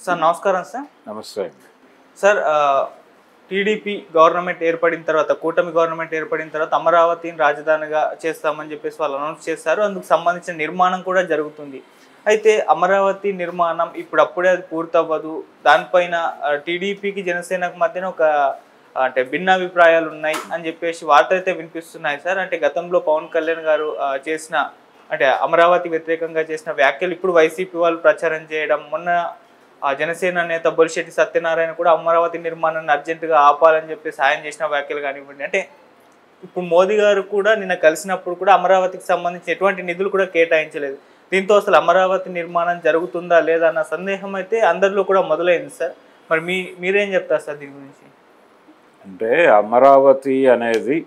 Sir నమస్కారం sir. నమస్తే. Sir TDP government ఏర్పడిన తర్వాత, కూటమి గవర్నమెంట్ ఏర్పడిన తర్వాత అమరావతిని రాజధానిగా చేస్తామని చెప్పేసి వాళ్ళు అనౌన్స్ చేశారు. అందుకు సంబంధించిన నిర్మాణం కూడా జరుగుతుంది. అయితే అమరావతి నిర్మాణం ఇప్పుడప్పుడే అది పూర్తవ్వదు. దానిపైన టీడీపీకి జనసేనకు మధ్యన ఒక అంటే భిన్నాభిప్రాయాలు ఉన్నాయి అని చెప్పేసి వార్తలు అయితే వినిపిస్తున్నాయి సార్. అంటే గతంలో పవన్ కళ్యాణ్ గారు చేసిన అంటే అమరావతి వ్యతిరేకంగా చేసిన వ్యాఖ్యలు ఇప్పుడు వైసీపీ వాళ్ళు ప్రచారం చేయడం, మొన్న జనసేన నేత బొలిశెట్టి సత్యనారాయణ కూడా అమరావతి నిర్మాణాన్ని అర్జెంటుగా ఆపాలని చెప్పి సాయం చేసిన వ్యాఖ్యలు కానివ్వండి. అంటే ఇప్పుడు మోదీ గారు కూడా నిన్న కలిసినప్పుడు కూడా అమరావతికి సంబంధించి ఎటువంటి నిధులు కూడా కేటాయించలేదు. దీంతో అసలు అమరావతి నిర్మాణం జరుగుతుందా లేదా అన్న సందేహం అయితే అందరిలో కూడా మొదలైంది సార్. మరి మీరేం చెప్తారు సార్ దీని గురించి? అంటే అమరావతి అనేది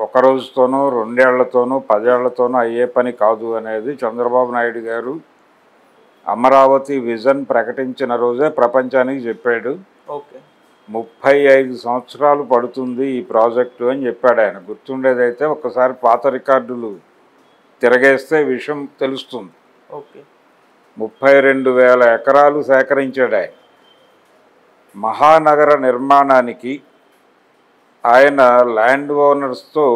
ఒక రోజుతోనో 2 ఏళ్లతోనో 10 ఏళ్లతోనో అయ్యే పని కాదు అనేది చంద్రబాబు నాయుడు గారు అమరావతి విజన్ ప్రకటించిన రోజే ప్రపంచానికి చెప్పాడు. 35 సంవత్సరాలు పడుతుంది ఈ ప్రాజెక్టు అని చెప్పాడు ఆయన. గుర్తుండేదైతే ఒక్కసారి పాత రికార్డులు తిరగేస్తే విషయం తెలుస్తుంది. 32,000 ఎకరాలు సేకరించాడు ఆయన. మహానగర నిర్మాణానికి ఆయన ల్యాండ్ ఓనర్స్తో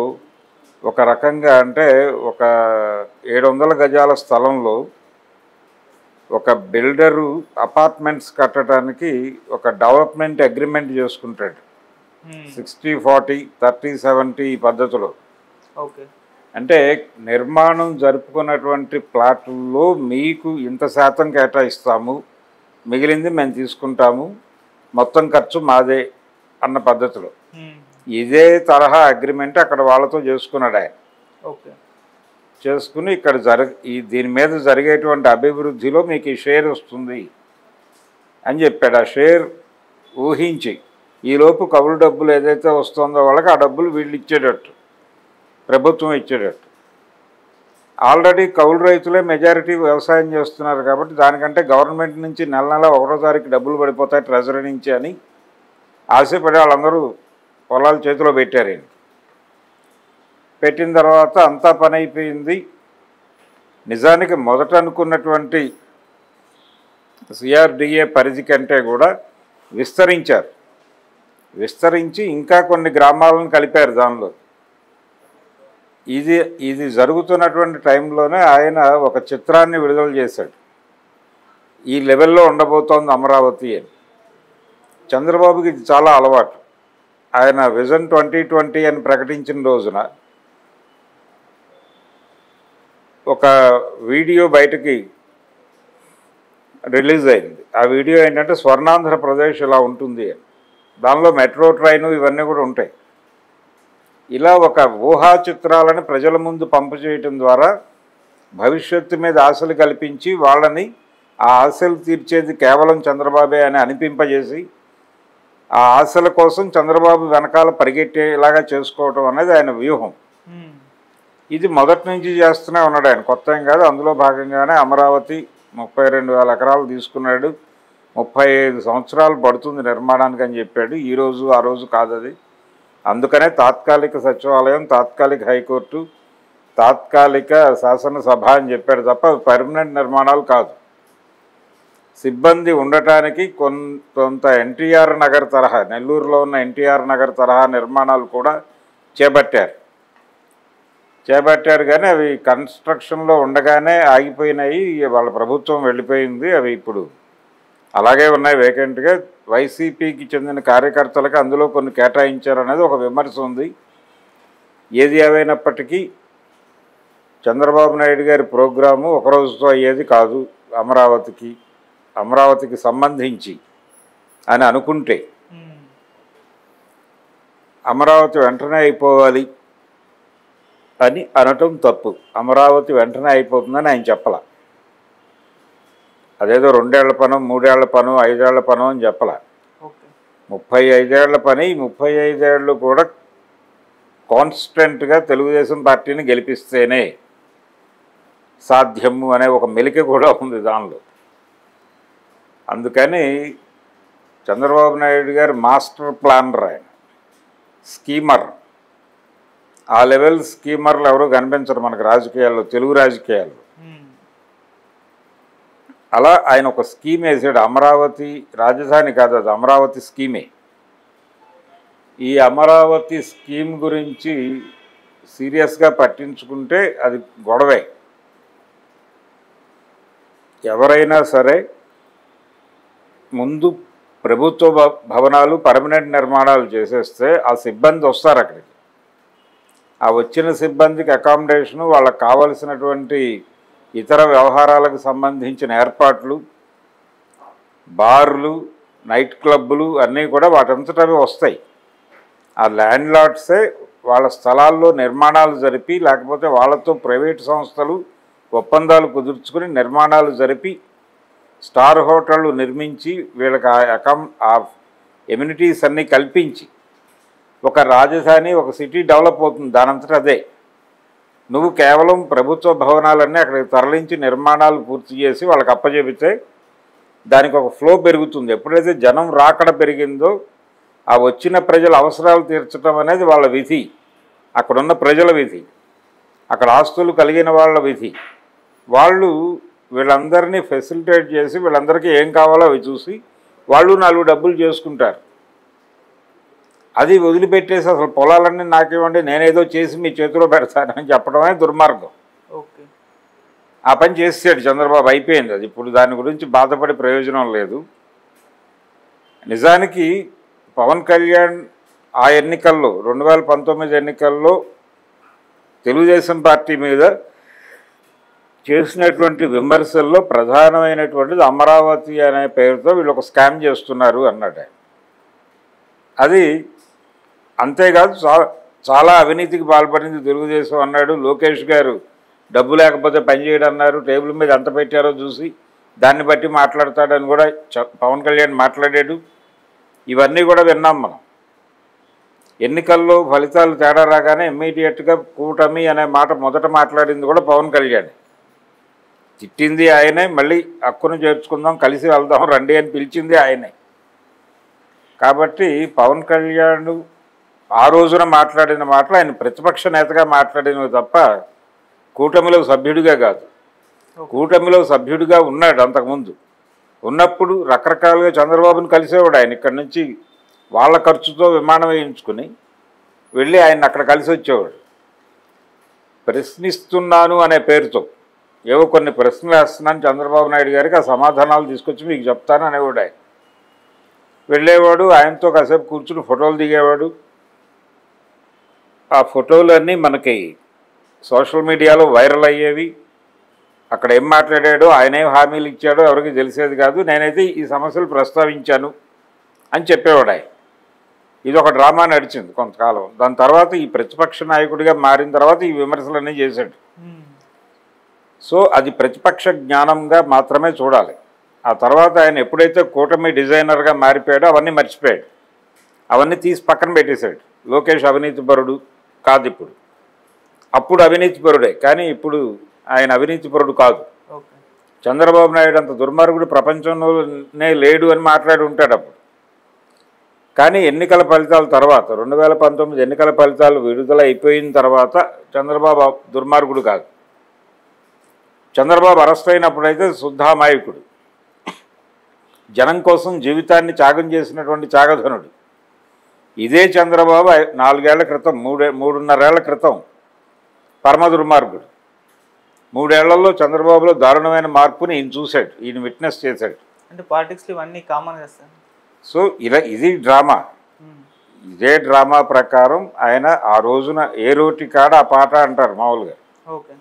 ఒక రకంగా అంటే ఒక 700 గజాల స్థలంలో ఒక బిల్డరు అపార్ట్మెంట్స్ కట్టడానికి ఒక డెవలప్మెంట్ అగ్రిమెంట్ చేసుకుంటాడు. 60-40, 30-70 పద్ధతిలో. అంటే నిర్మాణం జరుపుకున్నటువంటి ప్లాట్లలో మీకు ఇంత శాతం కేటాయిస్తాము, మిగిలింది మేము తీసుకుంటాము, మొత్తం ఖర్చు మాదే అన్న పద్ధతిలో. ఇదే తరహా అగ్రిమెంట్ అక్కడ వాళ్ళతో చేసుకున్నాడు ఆయన. చేసుకుని ఇక్కడ దీని మీద జరిగేటువంటి అభివృద్ధిలో మీకు ఈ షేర్ వస్తుంది అని చెప్పాడు. ఆ షేర్ ఊహించి ఈలోపు కౌలు డబ్బులు ఏదైతే వస్తుందో వాళ్ళకి ఆ డబ్బులు వీళ్ళు ఇచ్చేటట్టు, ప్రభుత్వం ఇచ్చేటట్టు. ఆల్రెడీ కౌలు రైతులే మెజారిటీ వ్యవసాయం చేస్తున్నారు కాబట్టి దానికంటే గవర్నమెంట్ నుంచి నెల 1వ తారీఖు డబ్బులు పడిపోతాయి ట్రెజరీ నుంచి అని ఆశపడి వాళ్ళందరూ పొలాలు చేతిలో పెట్టారు. పెట్టిన తర్వాత అంతా పని అయిపోయింది. నిజానికి మొదట అనుకున్నటువంటి సిఆర్డిఏ పరిధి కంటే కూడా విస్తరించారు. విస్తరించి ఇంకా కొన్ని గ్రామాలను కలిపారు దానిలో. ఇది జరుగుతున్నటువంటి టైంలోనే ఆయన ఒక చిత్రాన్ని విడుదల చేశాడు. ఈ లెవెల్లో ఉండబోతోంది అమరావతి అని. చంద్రబాబుకి ఇది చాలా అలవాటు. ఆయన విజన్ 2020 అని ప్రకటించిన రోజున ఒక వీడియో బయటకి రిలీజ్ అయింది. ఆ వీడియో ఏంటంటే స్వర్ణాంధ్రప్రదేశ్ ఇలా ఉంటుంది అని. దానిలో మెట్రో ట్రైను ఇవన్నీ కూడా ఉంటాయి. ఇలా ఒక ఊహా చిత్రాలను ప్రజల ముందు పంపు చేయటం ద్వారా భవిష్యత్తు మీద ఆశలు కల్పించి వాళ్ళని ఆ ఆశలు తీర్చేది కేవలం చంద్రబాబే అని అనిపింపజేసి ఆ ఆశల కోసం చంద్రబాబు వెనకాల పరిగెట్టేలాగా చేసుకోవటం అనేది ఆయన వ్యూహం. ఇది మొదటి నుంచి చేస్తూనే ఉన్నాడు ఆయన, కొత్త ఏం కాదు. అందులో భాగంగానే అమరావతి 32,000 ఎకరాలు తీసుకున్నాడు. 35 సంవత్సరాలు పడుతుంది నిర్మాణానికి అని చెప్పాడు. ఈరోజు ఆ రోజు కాదు అది. అందుకనే తాత్కాలిక సచివాలయం, తాత్కాలిక హైకోర్టు, తాత్కాలిక శాసనసభ అని చెప్పాడు తప్ప పర్మనెంట్ నిర్మాణాలు కాదు. సిబ్బంది ఉండటానికి కొంత ఎన్టీఆర్ నగర్ తరహా, నెల్లూరులో ఉన్న ఎన్టీఆర్ నగర్ తరహా నిర్మాణాలు కూడా చేపట్టారు కానీ అవి కన్స్ట్రక్షన్లో ఉండగానే ఆగిపోయినాయి. వాళ్ళ ప్రభుత్వం వెళ్ళిపోయింది. అవి ఇప్పుడు అలాగే ఉన్నాయి వేకెంట్గా. వైసీపీకి చెందిన కార్యకర్తలకు అందులో కొన్ని కేటాయించారనేది ఒక విమర్శ ఉంది. ఏది ఏవైనప్పటికీ చంద్రబాబు నాయుడు గారి ప్రోగ్రాము ఒక రోజుతో అయ్యేది కాదు. అమరావతికి సంబంధించి అని అనుకుంటే అమరావతి వెంటనే అయిపోవాలి అని అనటం తప్పు. అమరావతి వెంటనే అయిపోతుందని ఆయన చెప్పాల. అదేదో 2 ఏళ్ల పను, 3 ఏళ్ల పను, 5 ఏళ్ల పను అని చెప్పాల. 35 ఏళ్ల పని. 35 ఏళ్ళు కూడా కాన్స్టెంట్గా తెలుగుదేశం పార్టీని గెలిపిస్తేనే సాధ్యము అనే ఒక మెలిక కూడా ఉంది దానిలో. అందుకని చంద్రబాబు నాయుడు గారు మాస్టర్ ప్లానర్, ఆయన స్కీమర్. ఆ లెవెల్ స్కీమర్లు ఎవరు కనిపించరు మనకు రాజకీయాల్లో, తెలుగు రాజకీయాల్లో. అలా ఆయన ఒక స్కీమ్ వేసాడు. అమరావతి రాజధాని కాదు, అది అమరావతి స్కీమే. ఈ అమరావతి స్కీమ్ గురించి సీరియస్గా పట్టించుకుంటే అది గొడవే. ఎవరైనా సరే ముందు ప్రభుత్వ భవనాలు పర్మనెంట్ నిర్మాణాలు చేసేస్తే ఆ సిబ్బంది వస్తారు అక్కడికి. ఆ వచ్చిన సిబ్బందికి అకామిడేషను, వాళ్ళకి కావలసినటువంటి ఇతర వ్యవహారాలకు సంబంధించిన ఏర్పాట్లు, బార్లు, నైట్ క్లబ్బులు అన్నీ కూడా వాటంతటవి వస్తాయి. ఆ ల్యాండ్ లార్డ్సే వాళ్ళ స్థలాల్లో నిర్మాణాలు జరిపి, లేకపోతే వాళ్ళతో ప్రైవేటు సంస్థలు ఒప్పందాలు కుదుర్చుకుని నిర్మాణాలు జరిపి స్టార్ హోటళ్ళు నిర్మించి వీళ్ళకి ఆ ఎమ్యూనిటీస్ అన్నీ కల్పించి ఒక రాజధాని, ఒక సిటీ డెవలప్ అవుతుంది దానంతట అదే. నువ్వు కేవలం ప్రభుత్వ భవనాలన్నీ అక్కడికి తరలించి నిర్మాణాలు పూర్తి చేసి వాళ్ళకి అప్పచెబితే దానికి ఒక ఫ్లో పెరుగుతుంది. ఎప్పుడైతే జనం రాకడ పెరిగిందో ఆ వచ్చిన ప్రజల అవసరాలు తీర్చడం అనేది వాళ్ళ విధి, అక్కడున్న ప్రజల విధి, అక్కడ ఆస్తులు కలిగిన వాళ్ళ విధి. వాళ్ళు వీళ్ళందరినీ ఫెసిలిటేట్ చేసి వీళ్ళందరికీ ఏం కావాలో అవి చూసి వాళ్ళు 4 డబ్బులు చేసుకుంటారు. అది వదిలిపెట్టేసి అసలు పొలాలన్నీ నాకివ్వండి, నేనేదో చేసి మీ చేతిలో పెడతానని చెప్పడమే దుర్మార్గం. ఓకే, ఆ పని చేసాడు చంద్రబాబు, అయిపోయింది అది. ఇప్పుడు దాని గురించి బాధపడే ప్రయోజనం లేదు. నిజానికి పవన్ కళ్యాణ్ ఆ ఎన్నికల్లో 2019 ఎన్నికల్లో తెలుగుదేశం పార్టీ మీద చేసినటువంటి విమర్శల్లో ప్రధానమైనటువంటిది అమరావతి అనే పేరుతో వీళ్ళు ఒక స్కామ్ చేస్తున్నారు అన్నాడు. అది అంతేకాదు, చాలా అవినీతికి పాల్పడింది తెలుగుదేశం అన్నాడు. లోకేష్ గారు డబ్బు లేకపోతే పనిచేయడం అన్నారు. టేబుల్ మీద ఎంత పెట్టారో చూసి దాన్ని బట్టి మాట్లాడతాడని కూడా పవన్ కళ్యాణ్ మాట్లాడాడు. ఇవన్నీ కూడా విన్నాం మనం. ఎన్నికల్లో ఫలితాలు తేడా రాగానే ఇమ్మీడియట్గా కూటమి అనే మాట మొదట మాట్లాడింది కూడా పవన్ కళ్యాణ్. తిట్టింది ఆయనే, మళ్ళీ హక్కును చేర్చుకుందాం, కలిసి వెళ్దాం రండి అని పిలిచింది ఆయనే. కాబట్టి పవన్ కళ్యాణ్ ఆ రోజున మాట్లాడిన మాటలు ఆయన ప్రతిపక్ష నేతగా మాట్లాడినవి తప్ప కూటమిలో సభ్యుడిగా కాదు. కూటమిలో సభ్యుడిగా ఉన్నాడు అంతకుముందు. ఉన్నప్పుడు రకరకాలుగా చంద్రబాబును కలిసేవాడు ఆయన. ఇక్కడి నుంచి వాళ్ళ ఖర్చుతో విమానం వేయించుకుని వెళ్ళి ఆయన అక్కడ కలిసి వచ్చేవాడు. ప్రశ్నిస్తున్నాను అనే పేరుతో ఏవో కొన్ని ప్రశ్నలు వేస్తున్నాను చంద్రబాబు నాయుడు గారికి, ఆ సమాధానాలు తీసుకొచ్చి మీకు చెప్తాను అనేవాడు. ఆయన వెళ్ళేవాడు, ఆయనతో కాసేపు కూర్చుని ఫోటోలు దిగేవాడు. ఆ ఫోటోలన్నీ మనకి సోషల్ మీడియాలో వైరల్ అయ్యేవి. అక్కడ ఏం మాట్లాడాడో, ఆయన ఏం హామీలు ఇచ్చాడో ఎవరికి తెలిసేది కాదు. నేనైతే ఈ సమస్యలు ప్రస్తావించాను అని చెప్పేవాడు ఆయన. ఇది ఒక డ్రామా నడిచింది కొంతకాలం. దాని తర్వాత ఈ ప్రతిపక్ష నాయకుడిగా మారిన తర్వాత ఈ విమర్శలన్నీ చేశాడు. సో అది ప్రతిపక్ష జ్ఞానంగా మాత్రమే చూడాలి. ఆ తర్వాత ఆయన ఎప్పుడైతే కూటమి డిజైనర్గా మారిపోయాడో అవన్నీ మర్చిపోయాడు. అవన్నీ తీసి పక్కన పెట్టేశాడు. లోకేష్ అవినీతిపరుడు కాదు ఇప్పుడు. అప్పుడు అవినీతిపరుడే, కానీ ఇప్పుడు ఆయన అవినీతిపరుడు కాదు. చంద్రబాబు నాయుడు అంత దుర్మార్గుడు ప్రపంచంలోనే లేడు అని మాట్లాడి ఉంటాడు అప్పుడు. కానీ ఎన్నికల ఫలితాల తర్వాత 2019 ఎన్నికల ఫలితాలు విడుదల అయిపోయిన తర్వాత చంద్రబాబు దుర్మార్గుడు కాదు. చంద్రబాబు అరెస్ట్ అయినప్పుడైతే శుద్ధామాయకుడు, జనం కోసం జీవితాన్ని త్యాగం చేసినటువంటి త్యాగధనుడు. ఇదే చంద్రబాబు 4 ఏళ్ల క్రితం 3.5 ఏళ్ల క్రితం పరమ దుర్మార్గుడు. 3 ఏళ్లలో చంద్రబాబులో దారుణమైన మార్పుని ఈయన చూశాడు, ఈయన విట్నెస్ చేశాడు. అంటే పాలిటిక్స్లో ఇవన్నీ కామన్ చేస్తాను. సో ఇది డ్రామా. ఇదే డ్రామా ప్రకారం ఆయన ఆ రోజున ఏ రోటి కాడ ఆ పాట అంటారు మామూలుగా. ఓకే.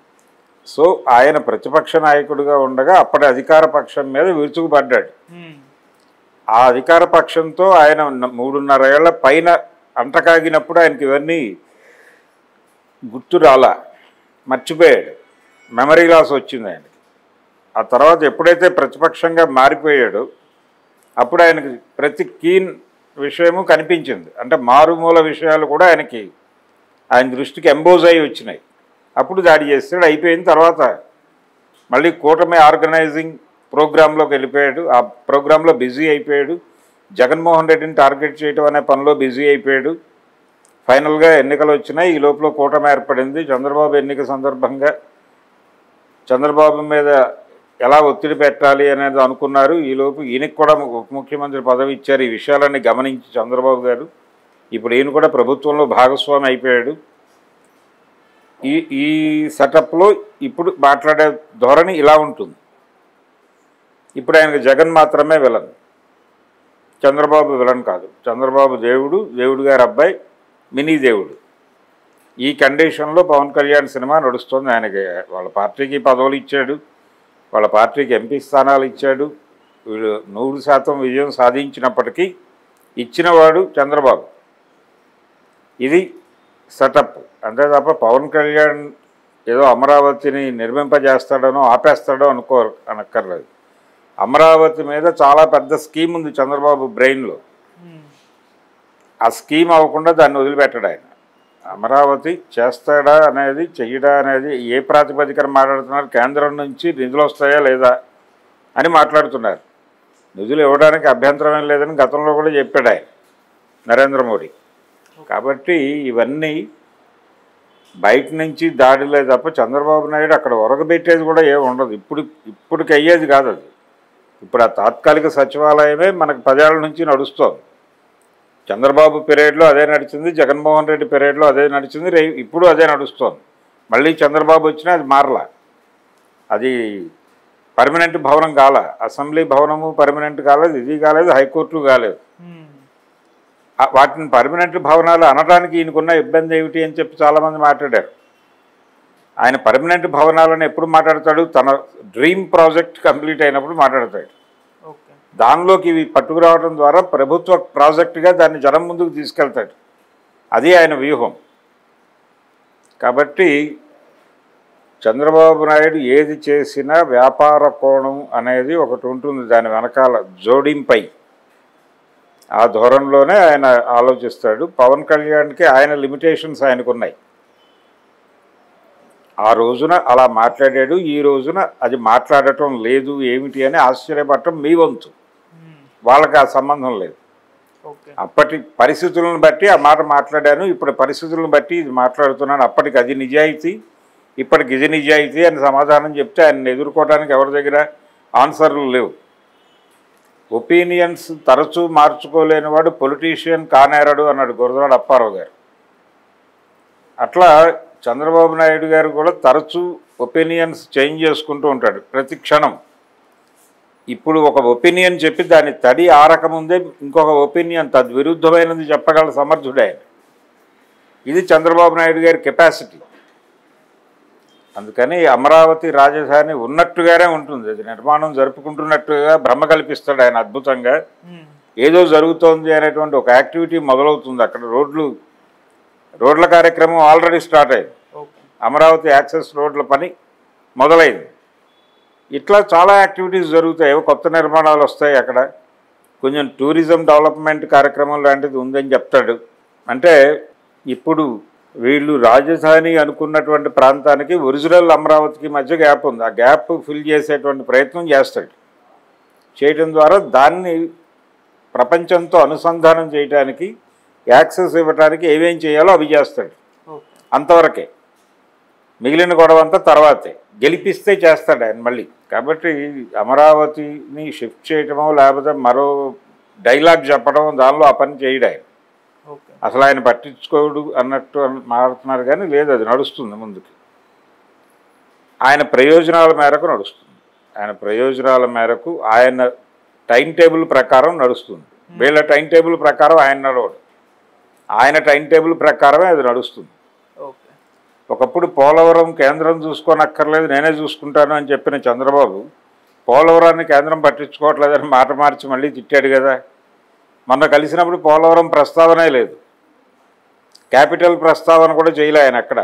సో ఆయన ప్రతిపక్ష నాయకుడిగా ఉండగా అప్పటి అధికార పక్షం మీద విరుచుకుపడ్డాడు. ఆ అధికార పక్షంతో ఆయన 3.5 ఏళ్ల పైన అంటకాగినప్పుడు ఆయనకి ఇవన్నీ గుర్తు రాలా, మర్చిపోయాడు. మెమరీ లాస్ వచ్చింది ఆయనకి. ఆ తర్వాత ఎప్పుడైతే ప్రతిపక్షంగా మారిపోయాడో అప్పుడు ఆయనకి ప్రతి కీన్ విషయము కనిపించింది. అంటే మారుమూల విషయాలు కూడా ఆయన దృష్టికి ఎంబోజ్ అయ్యి వచ్చినాయి. అప్పుడు దాడి చేస్తాడు. అయిపోయిన తర్వాత మళ్ళీ కూటమి ఆర్గనైజింగ్ ప్రోగ్రాంలోకి వెళ్ళిపోయాడు. ఆ ప్రోగ్రాంలో బిజీ అయిపోయాడు. జగన్మోహన్ రెడ్డిని టార్గెట్ చేయడం అనే పనిలో బిజీ అయిపోయాడు. ఫైనల్గా ఎన్నికలు వచ్చినాయి. ఈ లోపల కూటమి ఏర్పడింది. చంద్రబాబు ఎన్నిక సందర్భంగా చంద్రబాబు మీద ఎలా ఒత్తిడి పెట్టాలి అనేది అనుకున్నారు. ఈలోపు ఈయనకి కూడా ఉప ముఖ్యమంత్రి పదవి ఇచ్చారు. ఈ విషయాలన్నీ గమనించి చంద్రబాబు గారు ఇప్పుడు ఈయన కూడా ప్రభుత్వంలో భాగస్వామి అయిపోయాడు. ఈ సెటప్లో ఇప్పుడు మాట్లాడే ధోరణి ఇలా ఉంటుంది. ఇప్పుడు ఆయనకు జగన్ మాత్రమే విలన్, చంద్రబాబు విలన్ కాదు. చంద్రబాబు దేవుడు, దేవుడు గారి అబ్బాయి మినీ దేవుడు. ఈ కండిషన్లో పవన్ కళ్యాణ్ సినిమా నడుస్తుంది. ఆయనకి వాళ్ళ పార్టీకి పదవులు ఇచ్చాడు, వాళ్ళ పార్టీకి ఎంపీ స్థానాలు ఇచ్చాడు. వీళ్ళు 100% విజయం సాధించినప్పటికీ ఇచ్చినవాడు చంద్రబాబు. ఇది సెటప్. అంతే తప్ప పవన్ కళ్యాణ్ ఏదో అమరావతిని నిర్మింపజేస్తాడనో ఆపేస్తాడో అనక్కర్లేదు. అమరావతి మీద చాలా పెద్ద స్కీమ్ ఉంది చంద్రబాబు బ్రెయిన్లో. ఆ స్కీమ్ అవ్వకుండా దాన్ని వదిలిపెట్టాడు ఆయన. అమరావతి చేస్తాడా అనేది, చెయ్యడా అనేది ఏ ప్రాతిపదికన మాట్లాడుతున్నారు? కేంద్రం నుంచి నిధులు వస్తాయా లేదా అని మాట్లాడుతున్నారు. నిధులు ఇవ్వడానికి అభ్యంతరం లేదని గతంలో కూడా చెప్పాడు ఆయన, నరేంద్ర మోడీ. కాబట్టి ఇవన్నీ బయట నుంచి దాడిలే తప్ప చంద్రబాబు నాయుడు అక్కడ ఒరగబెట్టేది కూడా ఏమి ఉండదు. ఇప్పటికి అయ్యేది కాదు అది. ఇప్పుడు ఆ తాత్కాలిక సచివాలయమే మనకు 10 ఏళ్ల నుంచి నడుస్తోంది. చంద్రబాబు పీరియడ్లో అదే నడిచింది, జగన్మోహన్ రెడ్డి పీరియడ్లో అదే నడిచింది, ఇప్పుడు అదే నడుస్తోంది. మళ్ళీ చంద్రబాబు వచ్చినా అది మారలా. అది పర్మనెంట్ భవనం కాల, అసెంబ్లీ భవనము పర్మనెంట్ కాలేదు, ఇది కాలేదు, హైకోర్టు కాలేదు. వాటిని పర్మనెంట్ భవనాలు అనడానికి ఈయనకున్న ఇబ్బంది ఏమిటి అని చెప్పి చాలామంది మాట్లాడారు. ఆయన పర్మనెంట్ భవనాలను ఎప్పుడు మాట్లాడతాడు? తన డ్రీమ్ ప్రాజెక్ట్ కంప్లీట్ అయినప్పుడు మాట్లాడతాడు. దానిలోకి ఇవి పట్టుకురావడం ద్వారా ప్రభుత్వ ప్రాజెక్టుగా దాన్ని జనం ముందుకు తీసుకెళ్తాడు. అది ఆయన వ్యూహం. కాబట్టి చంద్రబాబు నాయుడు ఏది చేసినా వ్యాపార కోణం అనేది ఒకటి ఉంటుంది దాని వెనకాల జోడింపై. ఆ ధోరణిలోనే ఆయన ఆలోచిస్తాడు. పవన్ కళ్యాణ్కి ఆయన లిమిటేషన్స్ ఆయనకున్నాయి. ఆ రోజున అలా మాట్లాడాడు, ఈ రోజున అది మాట్లాడటం లేదు ఏమిటి అని ఆశ్చర్యపడటం మీ వంతు. వాళ్ళకి ఆ సంబంధం లేదు. అప్పటి పరిస్థితులను బట్టి ఆ మాట మాట్లాడాను, ఇప్పుడు పరిస్థితులను బట్టి ఇది మాట్లాడుతున్నాను. అప్పటికి అది నిజాయితీ, ఇప్పటికి ఇది నిజాయితీ అని సమాధానం చెప్తే ఆయన ఎదుర్కోవడానికి ఎవరి దగ్గర ఆన్సర్లు లేవు. ఒపీనియన్స్ తరచూ మార్చుకోలేని వాడు పొలిటీషియన్ కానేరడు అన్నాడు గురజాడ అప్పారావు గారు. అట్లా చంద్రబాబు నాయుడు గారు కూడా తరచూ ఒపీనియన్స్ చేంజ్ చేసుకుంటూ ఉంటాడు ప్రతి క్షణం. ఇప్పుడు ఒక ఒపీనియన్ చెప్పి దాన్ని తడి ఆరకముందే ఇంకొక ఒపీనియన్ తద్విరుద్ధమైనది చెప్పగల సమర్థుడే ఆయన. ఇది చంద్రబాబు నాయుడు గారి కెపాసిటీ. అందుకని అమరావతి రాజధాని ఉన్నట్టుగానే ఉంటుంది. అది నిర్మాణం జరుపుకుంటున్నట్టుగా భ్రమ కల్పిస్తాడు ఆయన అద్భుతంగా. ఏదో జరుగుతోంది అనేటువంటి ఒక యాక్టివిటీ మొదలవుతుంది అక్కడ. రోడ్ల కార్యక్రమం ఆల్రెడీ స్టార్ట్ అయింది. అమరావతి యాక్సెస్ రోడ్ల పని మొదలైంది. ఇట్లా చాలా యాక్టివిటీస్ జరుగుతాయి. కొత్త నిర్మాణాలు వస్తాయి అక్కడ. కొంచెం టూరిజం డెవలప్మెంట్ కార్యక్రమం లాంటిది ఉందని చెప్తాడు. అంటే ఇప్పుడు వీళ్ళు రాజధాని అనుకున్నటువంటి ప్రాంతానికి ఒరిజినల్ అమరావతికి మధ్య గ్యాప్ ఉంది. ఆ గ్యాప్ ఫిల్ చేసేటువంటి ప్రయత్నం చేస్తాడు. చేయడం ద్వారా దాన్ని ప్రపంచంతో అనుసంధానం చేయడానికి, యాక్సెస్ ఇవ్వడానికి ఏమేం చేయాలో అవి చేస్తాడు. అంతవరకే. మిగిలిన గొడవ అంతా తర్వాతే. గెలిపిస్తే చేస్తాడు ఆయన మళ్ళీ. కాబట్టి అమరావతిని షిఫ్ట్ చేయటమో లేకపోతే మరో డైలాగ్ చెప్పడం దానిలో ఆ పని చేయడు ఆయన. అసలు ఆయన పట్టించుకోడు అన్నట్టు మారుతున్నారు కానీ లేదు, అది నడుస్తుంది ముందుకు. ఆయన ప్రయోజనాల మేరకు నడుస్తుంది. ఆయన ప్రయోజనాల మేరకు ఆయన టైం టేబుల్ ప్రకారం నడుస్తుంది. వీళ్ళ టైం టేబుల్ ప్రకారం ఆయన నడవడు. ఆయన టైం టేబుల్ ప్రకారమే అది నడుస్తుంది. ఒకప్పుడు పోలవరం కేంద్రం చూసుకోనక్కర్లేదు, నేనే చూసుకుంటాను అని చెప్పిన చంద్రబాబు పోలవరాన్ని కేంద్రం పట్టించుకోవట్లేదని మాట మార్చి మళ్ళీ తిట్టాడు కదా. మొన్న కలిసినప్పుడు పోలవరం ప్రస్తావనే లేదు, క్యాపిటల్ ప్రస్తావన కూడా చేయలే ఆయన అక్కడ.